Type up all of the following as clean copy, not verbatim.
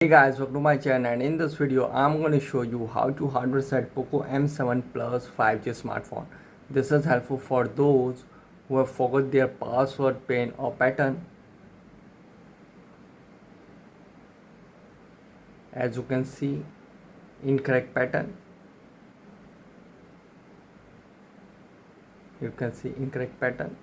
Hey guys, welcome to my channel, and in this video I'm going to show you how to hard reset Poco M7 Plus 5G smartphone. This is helpful for those who have forgot their password, pin or pattern. As you can see, incorrect pattern. You can see incorrect pattern.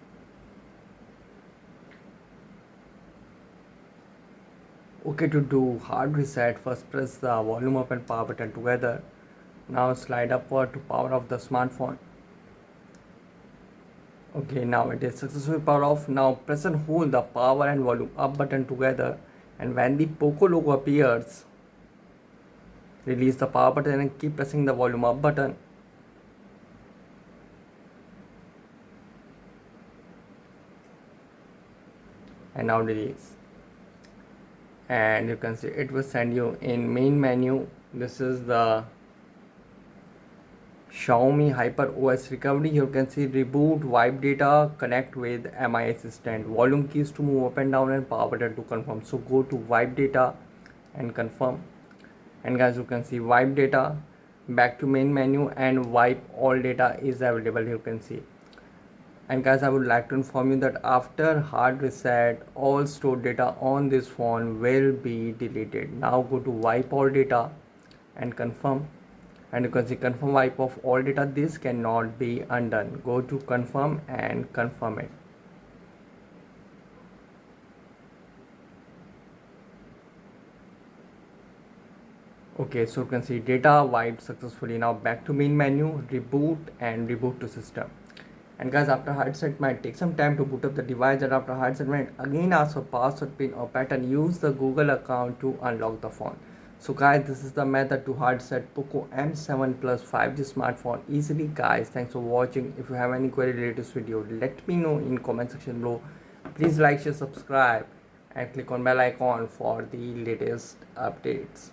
Okay, to do hard reset, first press the volume up and power button together. Now slide upward to power off the smartphone. Okay, now it is successfully power off. Now press and hold the power and volume up button together, and when the Poco logo appears, release the power button and keep pressing the volume up button. And now release. And you can see it will send you in main menu. This is the Xiaomi Hyper OS recovery. You can see reboot, wipe data, connect with MI assistant, volume keys to move up and down, and power button to confirm. So go to wipe data and confirm. And guys, you can see wipe data, back to main menu, and wipe all data is available. You can see. And guys, I would like to inform you that after hard reset, all stored data on this phone will be deleted. Now go to wipe all data and confirm. And you can see confirm wipe of all data. This cannot be undone. Go to confirm and confirm it. Okay, so you can see data wiped successfully. Now back to main menu, reboot and reboot to system. And guys, after hard reset might take some time to boot up the device, and after hard reset might again ask for password, pin or pattern. Use the Google account to unlock the phone. So guys, this is the method to hard reset Poco M7 Plus 5G smartphone easily. Guys, thanks for watching. If you have any query related to this video, let me know in comment section below. Please like, share, subscribe and click on bell icon for the latest updates.